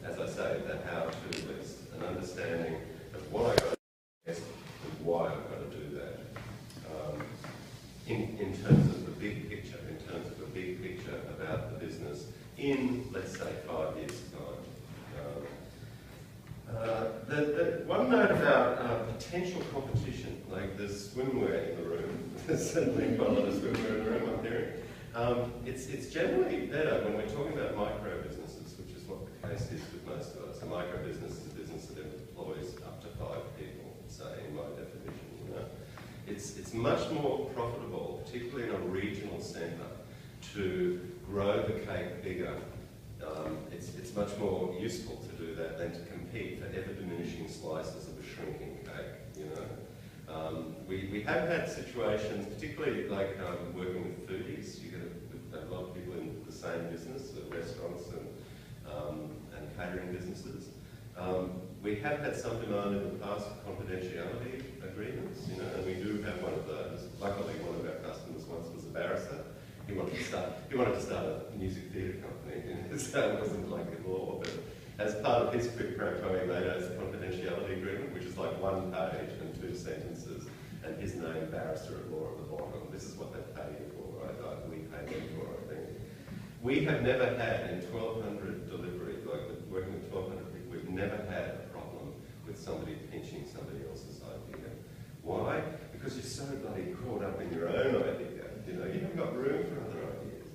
as I say, the how-to list, an understanding of what I got to do and why I've got to do that. In terms of the big picture, about the business in, let's say, 5 years' time. One note about potential competition, like there's swimwear in the room. There's certainly quite a lot of swimwear in the room, I'm hearing. It's generally better when we're talking about micro businesses, which is what the case is with most of us. A micro business is a business that employs up to 5 people, say, in my definition. You know? It's much more profitable, particularly in a regional centre, to grow the cake bigger. It's much more useful to do that than to compete for ever-diminishing slices of a shrinking cake, you know. We have had situations, particularly like working with foodies. You get a lot of people in the same business, restaurants and catering businesses. We have had some demand in the past for confidentiality agreements, you know, and we do have one of those. Luckily, one of our customers once was a barrister. He wanted to start a music theatre company, so it wasn't like the law, but as part of his quid pro quo, he made us a confidentiality agreement, which is like 1 page and 2 sentences, and his name, barrister at law, at the bottom. This is what they pay you for, right? We pay them for, I think. We have never had, in 1,200 deliveries, like working with 1,200 people, we've never had a problem with somebody pinching somebody else's idea. Why? Because you're so bloody caught up in your own idea. You know, you haven't got room for other ideas.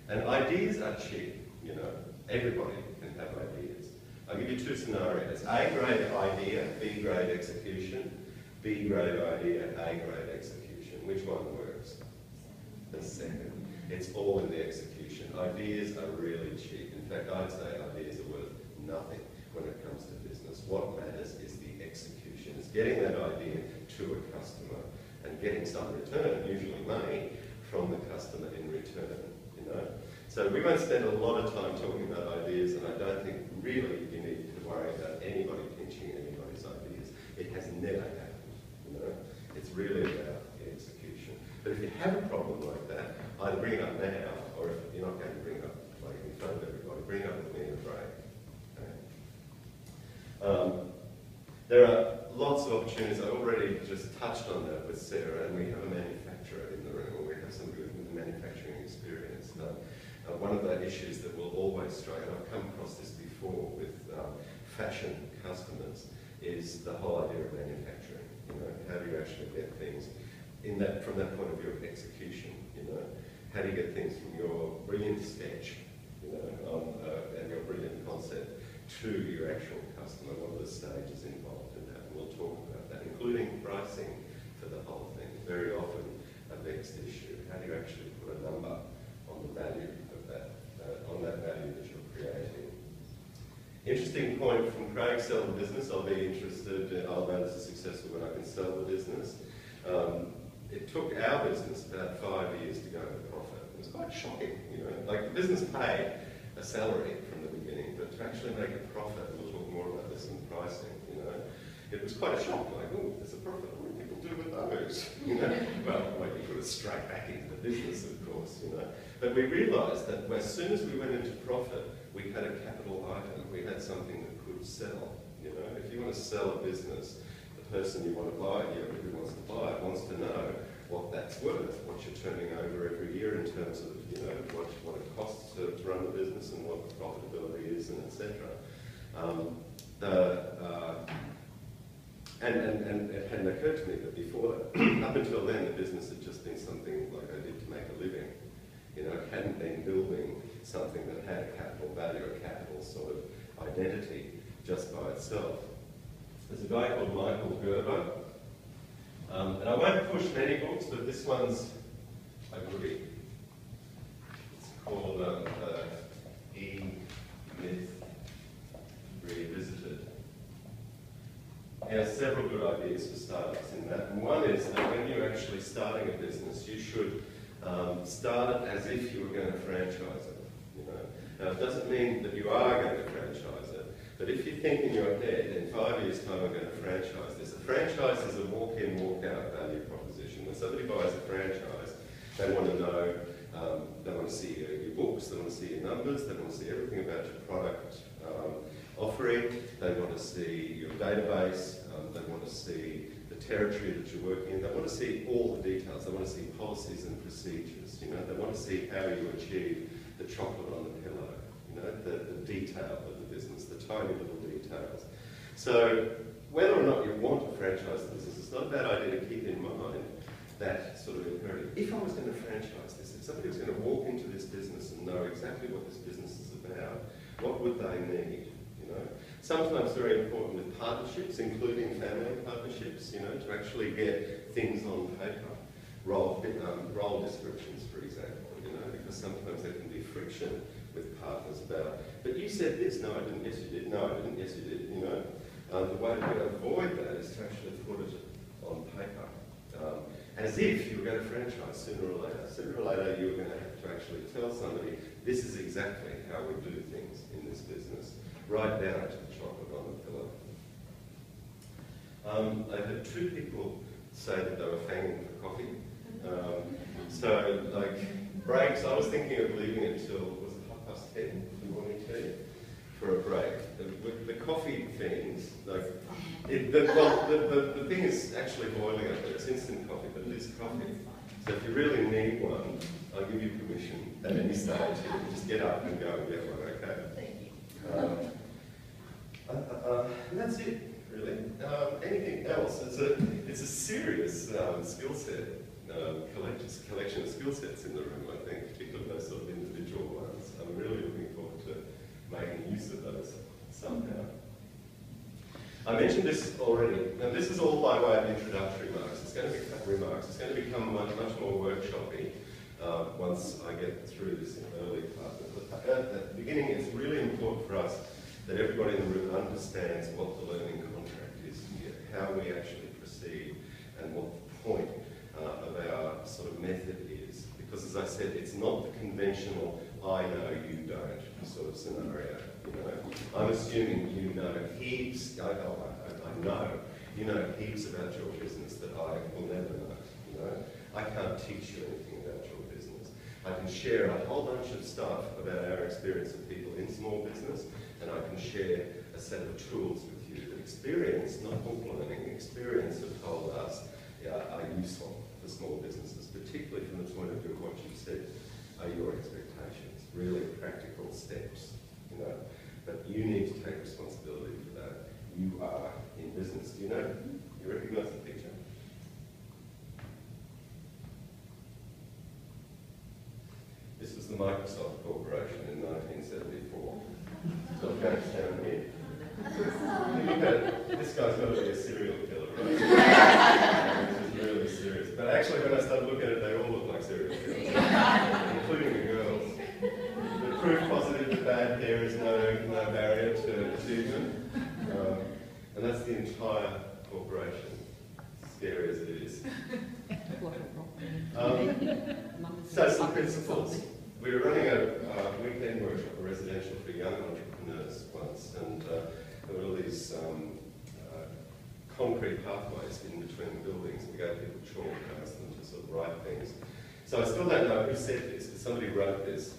And ideas are cheap, you know. Everybody can have ideas. I'll give you 2 scenarios. A-grade idea, B-grade execution. B-grade idea, A-grade execution. Which one works? The second. It's all in the execution. Ideas are really cheap. In fact, I'd say ideas are worth nothing when it comes to business. What matters is the execution. It's getting that idea to a customer and getting some return, usually money, from the customer in return, you know. So we won't spend a lot of time talking about ideas, and I don't think really you need to worry about anybody pinching anybody's ideas. It has never happened, you know. It's really about the execution. But if you have a problem like that, either bring it up now, or if you're not going to bring it up like in front of everybody, bring it up with me in a break. Okay? There are lots of opportunities. I already just touched on that with Sarah, and we have a manufacturer in the room, and we have some good manufacturing experience. One of the issues that will always strike, and I've come across this before with fashion customers, is the whole idea of manufacturing. You know, how do you actually get things from that point of view of execution? You know, how do you get things from your brilliant sketch, you know, and your brilliant concept to your actual customer? What are the stages involved in that? And we'll talk about that, including pricing for the whole thing. Very often a vexed issue. How do you actually put a number on the value of that, on that value that you're creating? Interesting point from Craig, sell the business. I'll be interested, I'll know this is successful when I can sell the business. It took our business about 5 years to go to profit. It was quite shocking, you know. Like the business paid a salary from the beginning, but to actually make a profit, and we'll talk more about this in pricing, you know, it was quite a shock, like, oh, there's a profit, what do people do with those? You know, well, you put it straight back into the business, of course, you know. But we realised that as soon as we went into profit, we had a capital item, we had something that could sell, you know. If you want to sell a business, the person you want to buy, who wants to buy it, wants to know what that's worth, what you're turning over every year in terms of, you know, what it costs to run the business and what the profitability is, and etc. And it hadn't occurred to me that before that, up until then, the business had just been something like I did to make a living. You know, it hadn't been building something that had a capital value, a capital sort of identity just by itself. There's a guy called Michael Gerber, and I won't push many books, but this one's a goodie. It's called E-Myth Revisited. He has several good ideas for startups in that. And one is that when you're actually starting a business, you should start it as if you were going to franchise it. You know? Now, it doesn't mean that you are going to franchise it, but if you think in your head, in 5 years' time, I'm going to franchise this. A franchise is a walk-in, walk-out value proposition. When somebody buys a franchise, they want to know, they want to see your books, they want to see your numbers, they want to see everything about your product, offering, they want to see your database, they want to see the territory that you're working in, they want to see all the details, they want to see policies and procedures, you know, they want to see how you achieve the chocolate on the pillow, you know, the detail of the business, the tiny little details. So whether or not you want to franchise the business, it's not a bad idea to keep in mind that sort of imperative. If I was going to franchise this, if somebody was going to walk into this business and know exactly what this business is about, what would they need? You know, sometimes very important with partnerships, including family partnerships. You know, to actually get things on paper, role descriptions, for example. You know, because sometimes there can be friction with partners about. But you said this. No, I didn't. Yes, you did. No, I didn't. Yes, you did. You know, the way to avoid that is to actually put it on paper. As if you were going to franchise sooner or later. Sooner or later you were going to have to actually tell somebody, this is exactly how we do things in this business, right down to the chocolate on the pillow. I heard two people say that they were fanging for coffee. So, like, breaks, I was thinking of leaving it till, was it 10:30 in the morning tea? For a break. The coffee things, like, the thing is actually boiling up there. It's instant coffee, but it is coffee. So if you really need one, I'll give you permission at any stage. You can just get up and go and get one, okay? Thank you. And that's it, really. Anything else? It's a serious skill set, collection of skill sets in the room, I think, particularly those sort of individual ones. I'm really looking forward to making use of those somehow. I mentioned this already, and this is all by way of introductory remarks. It's going to become much more workshoppy once I get through this early part. But at the beginning, it's really important for us that everybody in the room understands what the learning contract is here, how we actually proceed, and what the point of our sort of method is. Because as I said, it's not the conventional I know, you don't sort of scenario. You know, I'm assuming you know heaps. I know you know heaps about your business that I will never know. You know, I can't teach you anything about your business. I can share a whole bunch of stuff about our experience of people in small business, and I can share a set of tools with you. But experience, not book learning, experience have told us are useful for small businesses, particularly from the point of view of what you said are your expectations, really practical steps, you know. But you need to take responsibility for that. You are in business. Do you know? You recognise the picture? This was the Microsoft Corporation in 1974. So Afghanistan here. Look at it. This guy's got to be a serial killer, right? This is really serious. But actually, when I started looking at it, they all look like serial killers, including the girls. The proof positive that bad hair is no barrier to achievement. And that's the entire corporation, scary as it is. So some principles. We were running a weekend workshop, a residential for young entrepreneurs once, and there were all these concrete pathways in between the buildings. We gave people chalk and asked them to sort of write things. So I still don't know who said this, but somebody wrote this.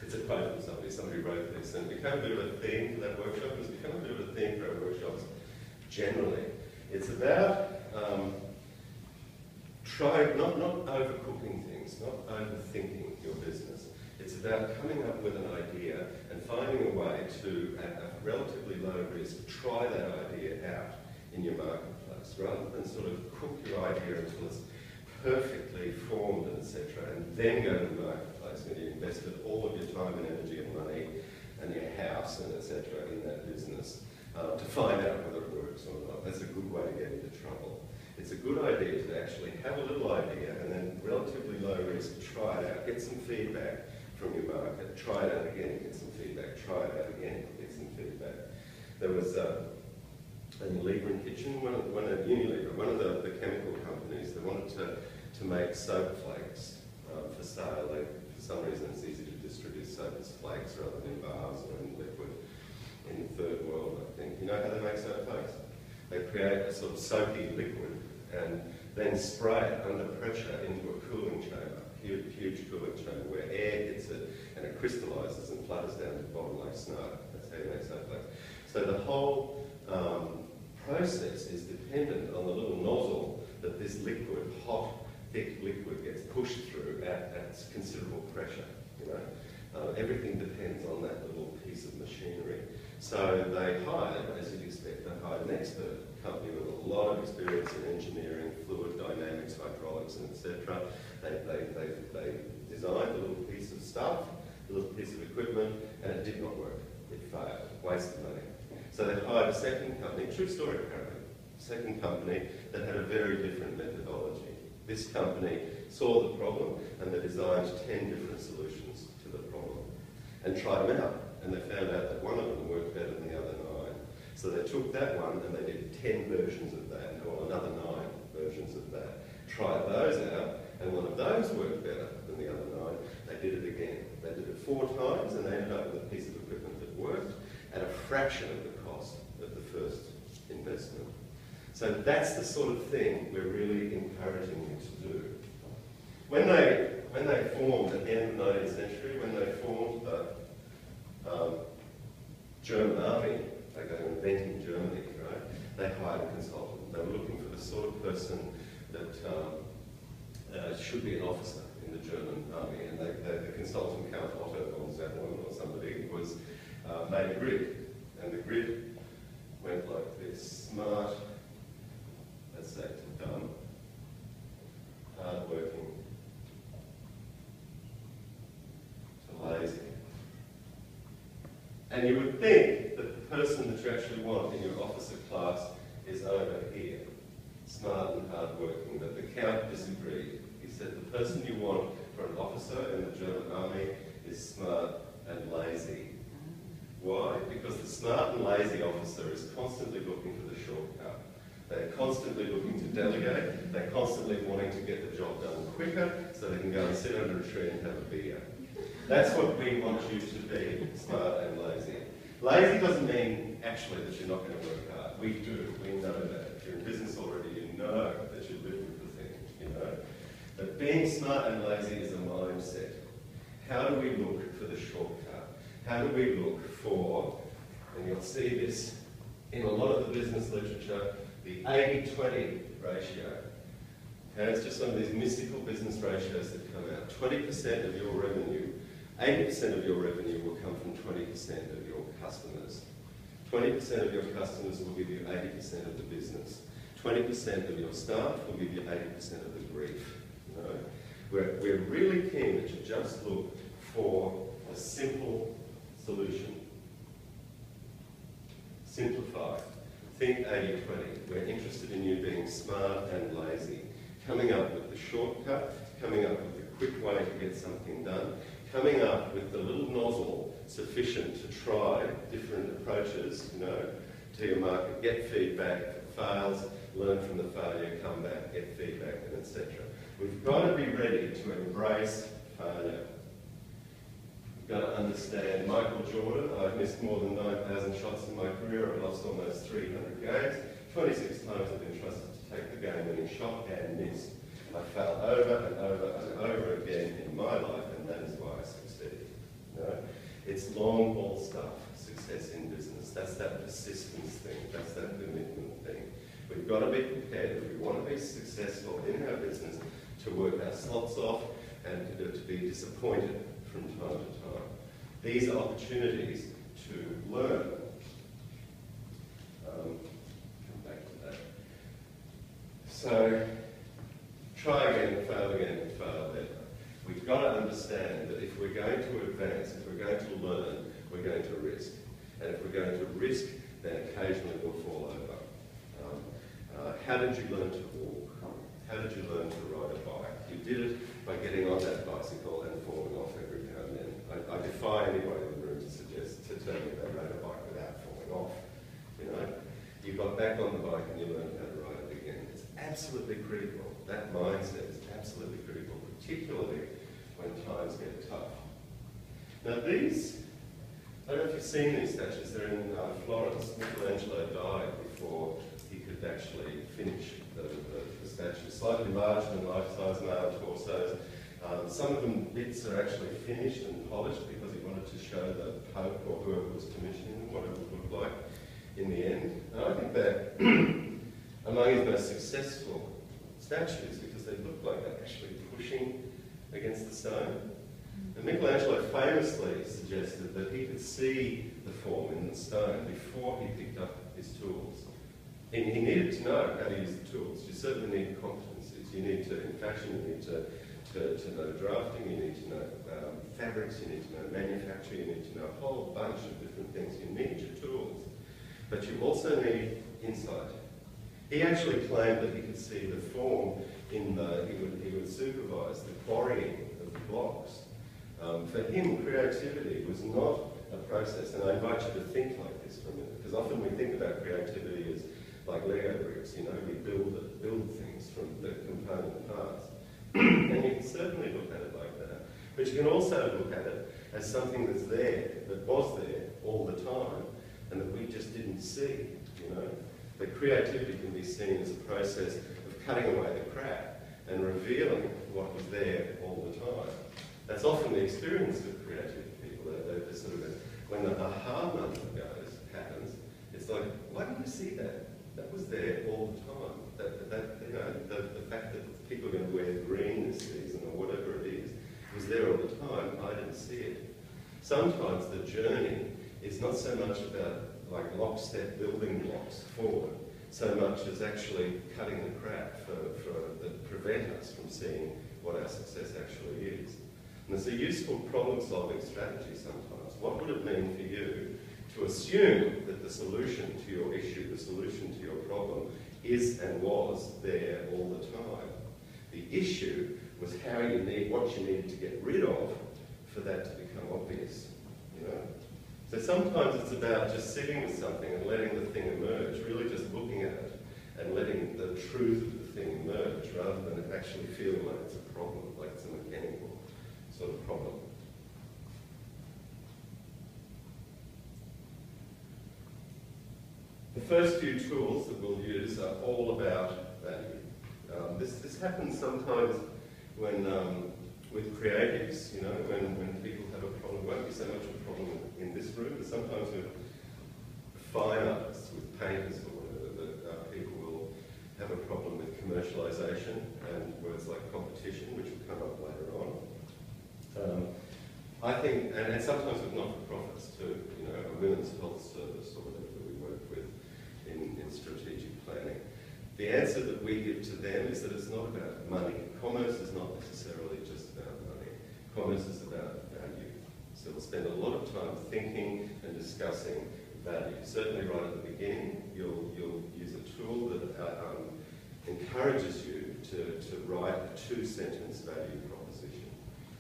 It's a quote from somebody wrote this, and it became a bit of a theme for that workshop. It's become a bit of a theme for our workshops generally. It's about not overcooking things, not overthinking your business. It's about coming up with an idea and finding a way to, at a relatively low risk, try that idea out in your marketplace, rather than sort of cook your idea until it's perfectly formed, etc., and then go to the marketplace when you invested all of your time and energy and money and your house and etc. in that business to find out whether it works or not. That's a good way to get into trouble. It's a good idea to actually have a little idea and then relatively low risk, try it out, get some feedback from your market, try it out again, get some feedback, try it out again, get some feedback. There was in Lieber & Kitchen, one of the chemical companies, they wanted to make soap flakes for sale. For some reason it's easy to distribute soap as flakes rather than in bars or in liquid in the third world, I think. You know how they make soap flakes? They create a sort of soapy liquid and then spray it under pressure into a cooling chamber, huge cooling chamber where air hits it and it crystallises and flutters down to the bottom like snow. That's 10x snowflakes. So the whole process is dependent on the little nozzle that this liquid, hot, thick liquid, gets pushed through at considerable pressure. You know, everything depends on that little piece of machinery. So they hired, as you'd expect, they hired an expert company with a lot of experience in engineering, fluid dynamics, hydraulics, and etc. They designed a little piece of stuff, a little piece of equipment, and it did not work. It failed, wasted money. So they hired a second company, true story apparently, second company that had a very different methodology. This company saw the problem and they designed 10 different solutions to the problem and tried them out. And they found out that one of them worked better than the other 9. So they took that one and they did 10 versions of that, or another 9 versions of that. Tried those out, and one of those worked better than the other 9. They did it again. They did it 4 times, and they ended up with a piece of equipment that worked at a fraction of the cost of the first investment. So that's the sort of thing we're really encouraging you to do. When they formed at the end of the 19th century, when they formed the German army, like they were inventing Germany, right? They hired a consultant. They were looking for the sort of person that should be an officer in the German army, and the consultant, Count Otto or Zablon or somebody, was made a grid, and the grid went like this: smart, let's say to dumb, hard-working, to lazy. And you would think that the person that you actually want in your officer class is over here, smart and hard-working, but the Count disagreed. He said the person you want for an officer in the German army is smart and lazy. Why? Because the smart and lazy officer is constantly looking for the shortcut. They're constantly looking to delegate. They're constantly wanting to get the job done quicker so they can go and sit under a tree and have a beer. That's what we want you to be, smart and lazy. Lazy doesn't mean actually that you're not going to work hard. We do. We know that. If you're in business already, you know that you live with the thing, you know. But being smart and lazy is a mindset. How do we look for the shortcut? How do we look for, and you'll see this in a lot of the business literature, the 80-20 ratio. Okay, it's just one of these mystical business ratios that come out. 20% of your revenue, 80% of your revenue will come from 20% of your customers. 20% of your customers will give you 80% of the business. 20% of your staff will give you 80% of the grief. You know? We're really keen that you just look for a simple solution. Simplify. Think 80-20. We're interested in you being smart and lazy. Coming up with the shortcut, coming up with the quick way to get something done, coming up with the little nozzle sufficient to try different approaches, you know, to your market, get feedback, if it fails, learn from the failure, come back, get feedback, and etc. We've got to be ready to embrace failure. We've got to understand Michael Jordan. I've missed more than 9,000 shots in my career. I've lost almost 300 games. 26 times I've been trusted to take the game-winning shot and miss. I fail over and over and over again in my life, and that is why I succeed. You know? It's long haul stuff, success in business. That's that persistence thing. That's that commitment thing. We've got to be prepared, if we want to be successful in our business, to work our slots off and to be disappointed from time to time. These are opportunities to learn. Come back to that. So, try again, and fail better. We've got to understand that if we're going to advance, if we're going to learn, we're going to risk. And if we're going to risk, then occasionally we'll fall over. How did you learn to walk? How did you learn to ride a bike? You did it by getting on that bicycle and falling off every now and then. I defy anybody in the room to tell me they rode a bike without falling off. You know, you got back on the bike and you learned how to ride it again. It's absolutely critical. That mindset is absolutely critical, particularly when times get tough. Now these, I don't know if you've seen these statues. They're in Florence. Michelangelo died before he could actually finish the statue. Slightly larger than life-size male torsos, Some of them bits are actually finished and polished because he wanted to show the Pope or whoever was commissioning them what it would look like in the end. And I think they're among his most successful statues because they look like they're actually pushing against the stone. And Michelangelo famously suggested that he could see the form in the stone before he picked up his tools. He needed to know how to use the tools. You certainly need competencies. You need to, in fashion, you need to know drafting, you need to know fabrics, you need to know manufacture, you need to know a whole bunch of different things. You need your tools. But you also need insight. He actually claimed that he could see the form in the, he would supervise the quarrying of the blocks. For him, creativity was not a process, and I invite you to think like this for a minute, because often we think about creativity as like Lego bricks, you know, we build things from the component parts. And you can certainly look at it like that. But you can also look at it as something that's there, that was there all the time, and that we just didn't see, you know. But creativity can be seen as a process of cutting away the crap and revealing what was there all the time. That's often the experience of creative people. They're sort of, when the aha moment happens, it's like, why didn't you see that? That was there all the time. You know, the fact that people are going to wear green this season or whatever it is, was there all the time. I didn't see it. Sometimes the journey is not so much about like lockstep building blocks forward, so much as actually cutting the crap that prevent us from seeing what our success actually is. And it's a useful problem-solving strategy sometimes. What would it mean for you to assume that the solution to your issue, the solution to your problem, is and was there all the time? The issue was what you needed to get rid of for that to become obvious, you know? So sometimes it's about just sitting with something and letting the thing emerge, really just looking at it and letting the truth of the thing emerge rather than it actually feeling like it's a problem, like it's a mechanical sort of problem. The first few tools that we'll use are all about value. This happens sometimes when, with creatives, you know, when people have a problem. It won't be so much a problem in this room, but sometimes with fine artists, with painters or whatever, that people will have a problem with commercialisation and words like competition, which will come up later on. I think, and sometimes with not-for-profits too, you know, a women's health service or whatever that we work with in strategic planning. The answer that we give to them is that it's not about money. Commerce is not necessarily just about money. Commerce is about value. So we'll spend a lot of time thinking and discussing value. Certainly right at the beginning, you'll use a tool that encourages you to write a two-sentence value proposition.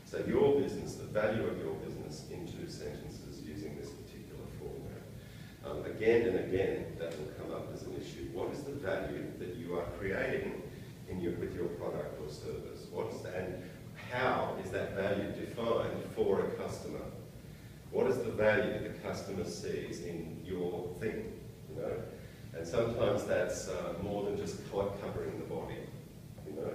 So your business, the value of your business in two sentences using this particular format. Again and again, that will come up as an issue. What is the value that you are creating with your product or service? And how is that value defined for a customer? What is the value the customer sees in your thing? You know? And sometimes that's more than just covering the body. You know?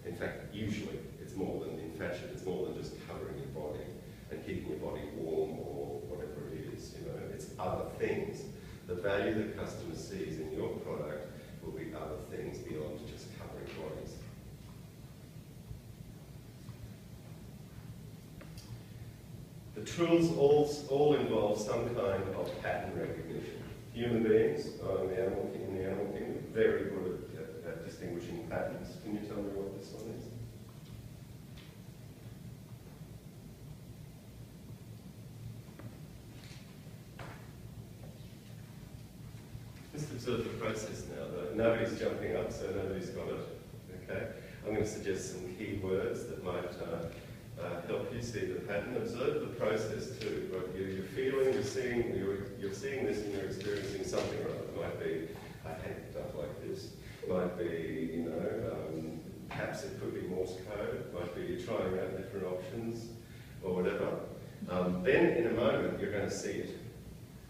In fact, usually it's more than, in fashion, it's more than just covering your body and keeping your body warm or whatever it is. You know? It's other things. The value the customer sees in your product will be other things beyond just covering bodies. The tools all involve some kind of pattern recognition. Human beings in the animal kingdom are very good at distinguishing patterns. Can you tell me what this one is? Just observe the process now, though. Nobody's jumping up, so nobody's got it. Okay? I'm going to suggest some key words that might help you see the pattern. Observe the process too. Right? You're feeling, you're seeing this, and you're experiencing something or other. It might be a hand stuff like this. It might be, you know, perhaps it could be Morse code. It might be you're trying out different options or whatever. Then in a moment you're going to see it,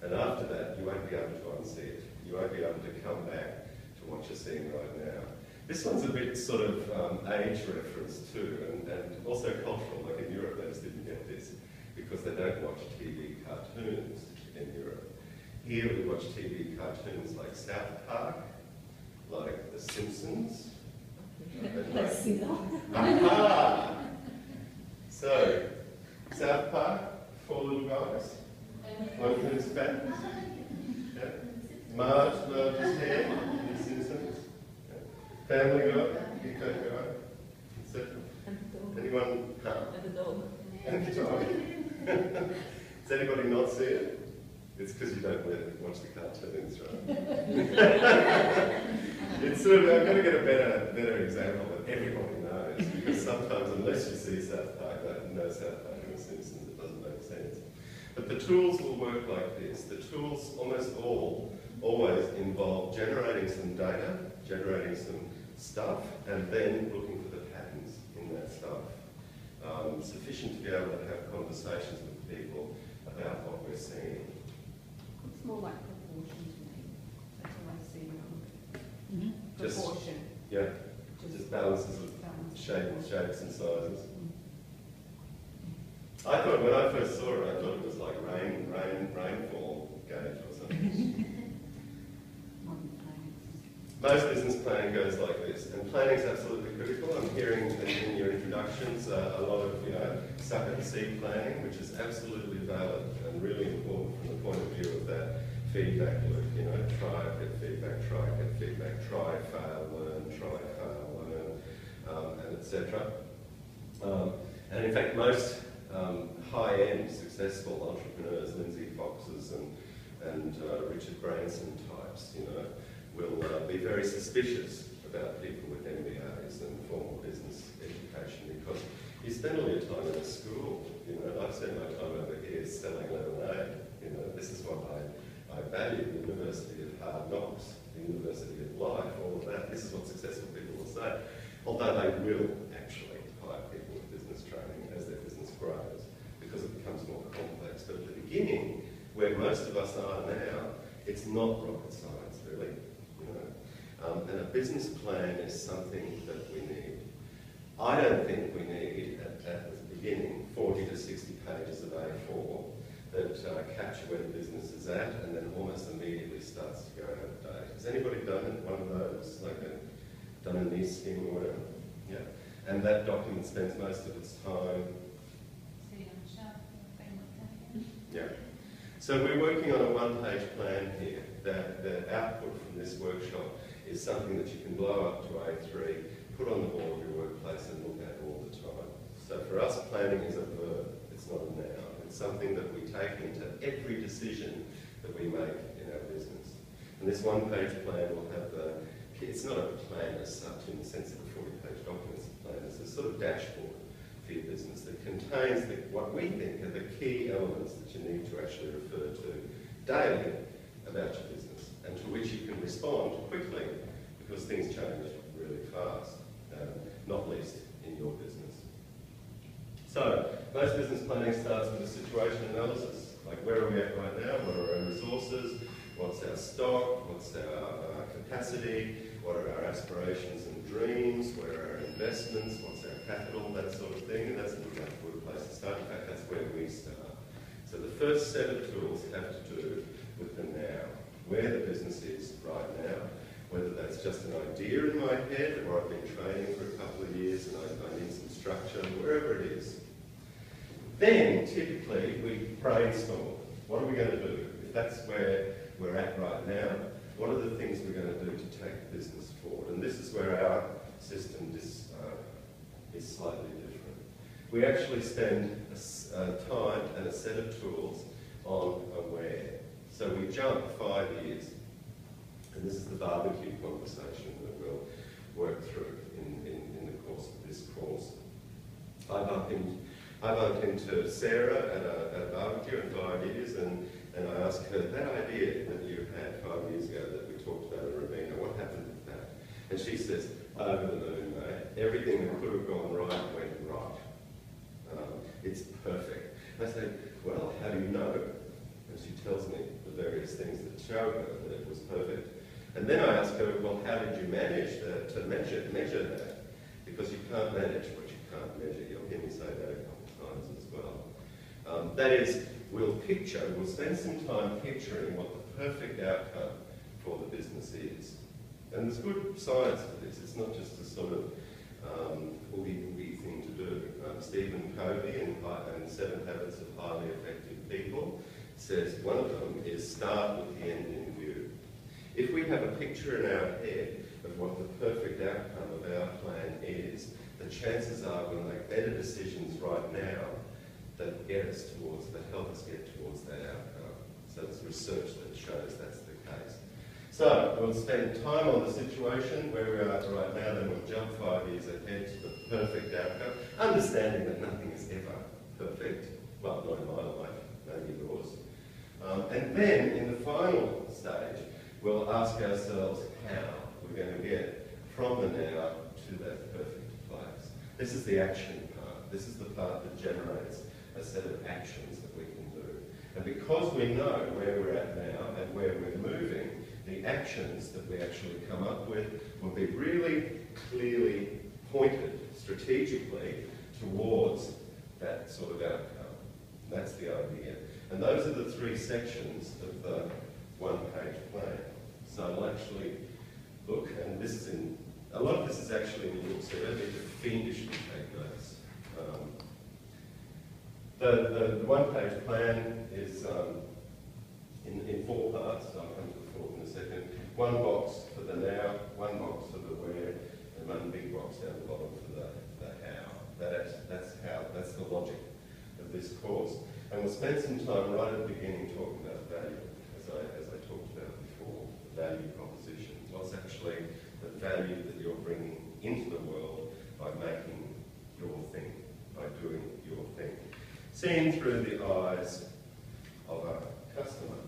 and after that you won't be able to unsee it. You won't be able to come back to what you're seeing right now. This one's a bit sort of age reference too, and also cultural. Like in Europe, they just didn't get this because they don't watch TV cartoons in Europe. Here we watch TV cartoons like South Park, like The Simpsons. Aha! So, South Park, 4 little guys, one who's fat. Yeah. Marge his hair in The Simpsons. Yeah. Family Guy, Eco Guy, etc. Anyone? And the dog. And the dog. Does anybody not see it? It's because you don't watch the cartoons, right? It's sort of, I'm going to get a better example that everybody knows, because sometimes, unless you see South Park, no South Park and The Simpsons, it doesn't make sense. But the tools will work like this. The tools almost always involve generating some data, generating some stuff, and then looking for the patterns in that stuff. Sufficient to be able to have conversations with people about what we're seeing. It's more like proportion to me. That's what I see. Proportion. Yeah, just balances of shapes and sizes. I thought when I first saw it, I thought it was like rainfall gauge or something. Most business planning goes like this, and planning is absolutely critical. I'm hearing in your introductions a lot of, suck and see planning, which is absolutely valid and really important from the point of view of that feedback loop. Try, get feedback, try, fail, learn, try, fail, learn, and etc. And in fact, most high-end successful entrepreneurs, Lindsay Foxes and Richard Branson types, will be very suspicious about people with MBAs and formal business education because you spend all your time in a school. I've spent my time over here selling lemonade. This is what I value, the University of Hard Knocks, the University of Life, all of that. This is what successful people will say. Although they will actually hire people with business training as their business grows because it becomes more complex. But at the beginning, where most of us are now, it's not rocket science, really. And a business plan is something that we need. I don't think we need, at the beginning, 40 to 60 pages of A4 that capture where the business is at and then almost immediately starts to go out of date. Has anybody done one of those, like done a knee scheme or whatever? Yeah. And that document spends most of its time. Sitting on the shelf, Yeah. So we're working on a one-page plan here. The output from this workshop is something that you can blow up to A3, put on the wall of your workplace and look at all the time. So for us, planning is a verb, it's not a noun. It's something that we take into every decision that we make in our business. And this one-page plan will have it's not a plan as such in the sense of a 40-page document, it's a plan. It's a sort of dashboard for your business that contains what we think are the key elements that you need to actually refer to daily about your business, and to which you can respond quickly because things change really fast, not least in your business. So, most business planning starts with a situation analysis, like where are we at right now, what are our resources, what's our stock, what's our capacity, what are our aspirations and dreams, where are our investments, what's our capital, that sort of thing, and that's a good place to start. In fact, that's where we start. So the first set of tools have to do with the now, where the business is right now, whether that's just an idea in my head or I've been training for a couple of years and I need some structure, wherever it is. Then, typically, we brainstorm. What are we going to do? If that's where we're at right now, what are the things we're going to do to take the business forward? And this is where our system is slightly different. We actually spend time and a set of tools on where. So we jump 5 years, and this is the barbecue conversation that we'll work through in the course of this course. I bumped into Sarah at a barbecue in 5 years, and I asked her, that idea that you had 5 years ago that we talked about in Rabina, what happened with that? And she says, over the moon, mate. Everything that could have gone right went right. It's perfect. I said, well, how do you know? And she tells me the various things that show her that it was perfect. And then I ask her, well, how did you manage to measure that? Because you can't manage what you can't measure. You'll hear me say that a couple of times as well. That is, we'll spend some time picturing what the perfect outcome for the business is. And there's good science for this. It's not just a sort of oogie-boogie thing to do. Stephen Covey in 7 Habits of Highly Effective People says one of them is start with the end in view. If we have a picture in our head of what the perfect outcome of our plan is, the chances are we'll make better decisions right now that help us get towards that outcome. So there's research that shows that's the case. So we'll spend time on the situation where we are right now, then we'll jump 5 years ahead to the perfect outcome, understanding that nothing is ever perfect. Well, not in my life, maybe yours. And then in the final stage, we'll ask ourselves how we're going to get from the now to that perfect place. This is the action part. This is the part that generates a set of actions that we can do. And because we know where we're at now and where we're moving, the actions that we actually come up with will be really clearly pointed strategically towards that sort of outcome. That's the idea. And those are the 3 sections of the one-page plan. So I'll actually look, and this is a lot of this is actually in the book, so you don't need to fiendishly take notes. The one-page plan is in 4 parts, so I'll come to the 4th in a second. 1 box for the now, 1 box for the where, and 1 big box down the bottom for the how. That's the logic of this course. And we'll spend some time right at the beginning talking about value, as I talked about before, the value proposition. What's actually the value that you're bringing into the world by making your thing, by doing your thing. Seen through the eyes of a customer.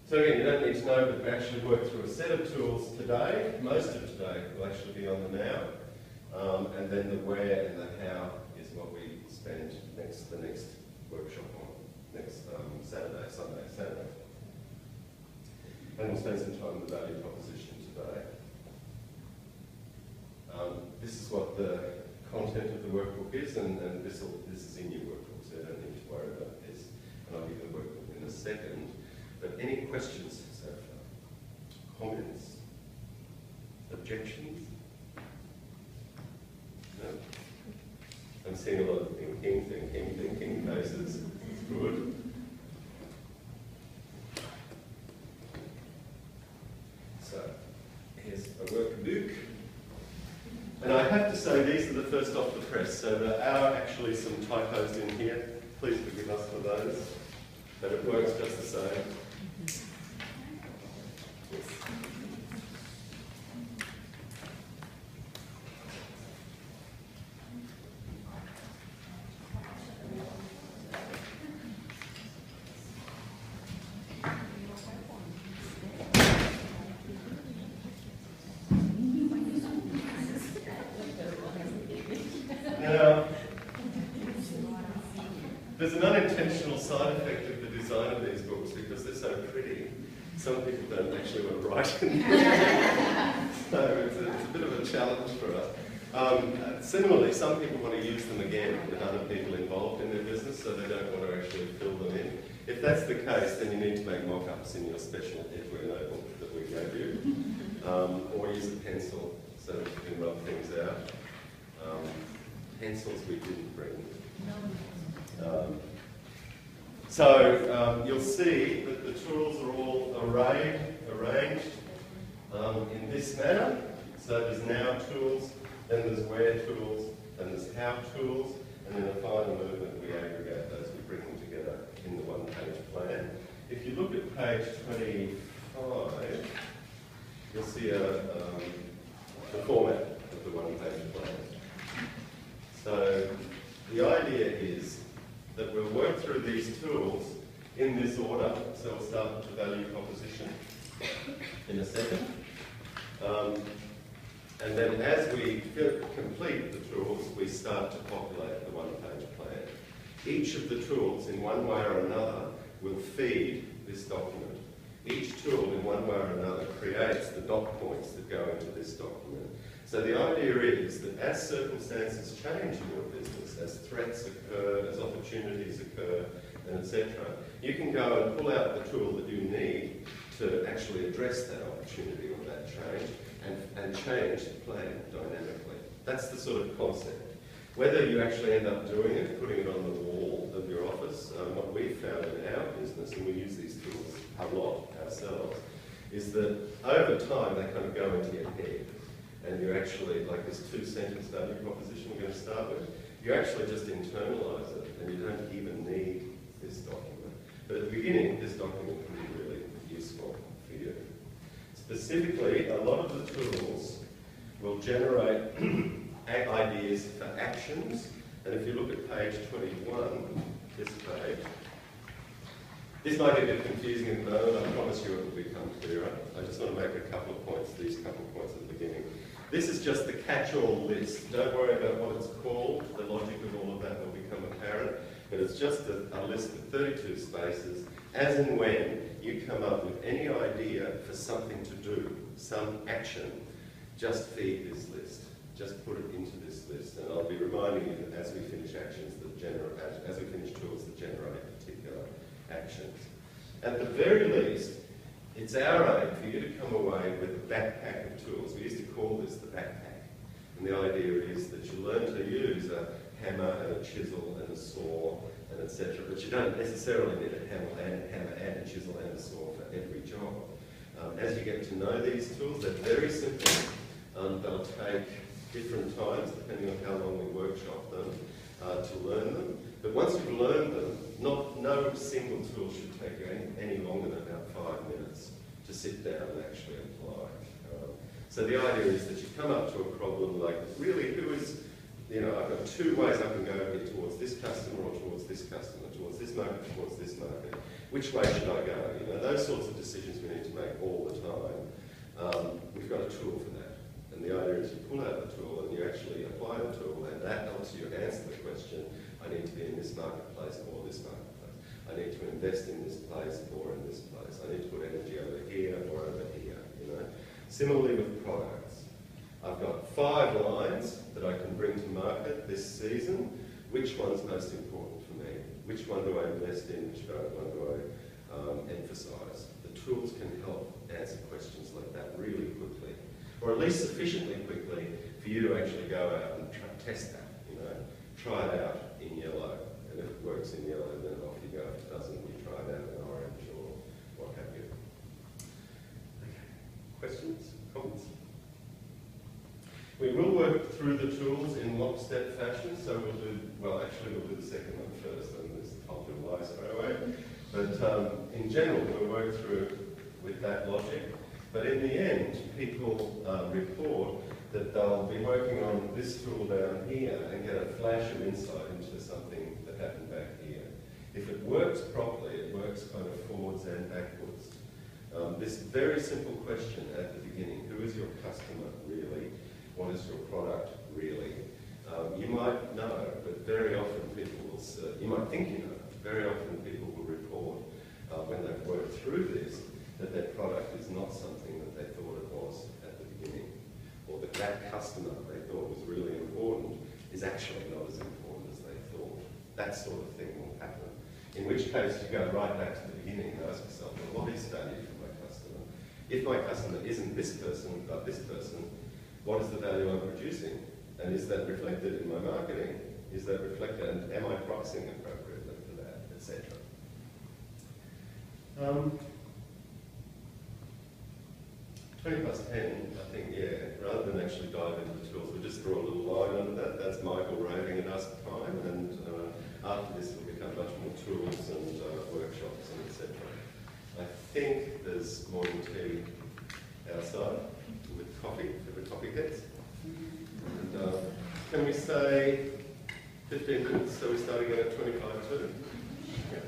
So again, you don't need to know, but we actually work through a set of tools today. Most of today will actually be on the now. And then the where and the how is what we spend the next workshop on, next Saturday. And we'll spend some time on the value proposition today. This is what the content of the workbook is, and this is in your workbook, so you don't need to worry about this. And I'll give you the workbook in a second. But any questions so far? Comments? Objections? No? I'm seeing a lot of thinking faces. It's good. So, here's a workbook. And I have to say, these are the first off the press, so there are actually some typos in here. Please forgive us for those, but it works just the same. Now, there's an unintentional side effect of the design of these books because they're so pretty. Some people don't actually want to write in them. So it's a bit of a challenge for us. Similarly, some people want to use them again with other people involved in their business, so they don't want to actually fill them in. If that's the case, then you need to make mock-ups in your special Edwin notebook that we gave you, or use a pencil so that you can rub things out. Pencils we didn't bring. So you'll see that the tools are all arranged in this manner. So there's now tools, then there's where tools, then there's how tools, and then the final movement we aggregate those, we bring them together in the one-page plan. If you look at page 25, you'll see the format of the one-page plan. So the idea is that we'll work through these tools in this order. So we'll start with the value proposition in a second. And then as we complete the tools, we start to populate the one-page plan. Each of the tools, in one way or another, will feed this document. Each tool, in one way or another, creates the dot points that go into this document. So the idea is that as circumstances change in your business, as threats occur, as opportunities occur, and etc., you can go and pull out the tool that you need to actually address that opportunity or that change and change the plan dynamically. That's the sort of concept. Whether you actually end up doing it, putting it on the wall of your office, what we've found in our business, and we use these tools a lot ourselves, is that over time they kind of go into your head. And you actually, like this two-sentence value proposition we're going to start with, you actually just internalise it and you don't even need this document. But at the beginning, this document can be really useful for you. Specifically, a lot of the tools will generate ideas for actions, and if you look at page 21, this page, this might get a bit confusing at the moment. I promise you it will become clearer. I just want to make a couple of points, these couple of points at the beginning. This is just the catch-all list. Don't worry about what it's called. The logic of all of that will become apparent. But it's just a list of 32 spaces. As and when you come up with any idea for something to do, some action, just feed this list. Just put it into this list. And I'll be reminding you that as we finish actions that generate, as we finish tools that generate particular actions. At the very least, it's our aim for you to come away with a backpack of tools. We used to call this the backpack. And the idea is that you learn to use a hammer and a chisel and a saw and etc. But you don't necessarily need a hammer and a chisel and a saw for every job. As you get to know these tools, they're very simple. They'll take different times, depending on how long we workshop them, to learn them. But once you've learned them, no single tool should take you any longer than about 5 minutes to sit down and actually apply. So the idea is that you come up to a problem like, really, who is, I've got 2 ways I can go here, towards this customer or towards this customer, towards this market, towards this market. Which way should I go? Those sorts of decisions we need to make all the time. We've got a tool for that. And the idea is you pull out the tool and you actually apply the tool, and that helps you answer the question, I need to be in this marketplace or this marketplace. I need to invest in this place or in this place. I need to put energy over here or over here, Similarly with products. I've got 5 lines that I can bring to market this season. Which one's most important for me? Which one do I invest in? Which one do I emphasise? The tools can help answer questions like that really quickly, or at least sufficiently quickly for you to actually go out and test that, try it out in yellow, and if it works in yellow, then off you go. If it doesn't, you try it out in orange or what have you. Okay. Questions? Comments? We will work through the tools in lockstep fashion, so we'll do the second one first, and this I'll do lie straight away. But in general, we'll work through with that logic. But in the end, people report that they'll be working on this tool down here and get a flash of insight into something that happened back here. If it works properly, it works kind of forwards and backwards. This very simple question at the beginning, who is your customer really? What is your product really? You might know, but very often people will, you might think you know, very often people will report when they've worked through this, that their product is not something that they thought it was at the beginning, or that that customer they thought was really important is actually not as important as they thought. That sort of thing will happen. In which case you go right back to the beginning and ask yourself, well, what is value for my customer? If my customer isn't this person, but this person, what is the value I'm producing? And is that reflected in my marketing? Is that reflected, and am I pricing appropriately for that, etc.? 20 past 10, I think, rather than actually dive into the tools, we'll just draw a little line under that. That's Michael raving at us at time, and after this will become much more tools and workshops and etc. I think there's morning tea outside with coffee for the coffee heads. And can we say 15 minutes, so we start again at 25 to? Yeah.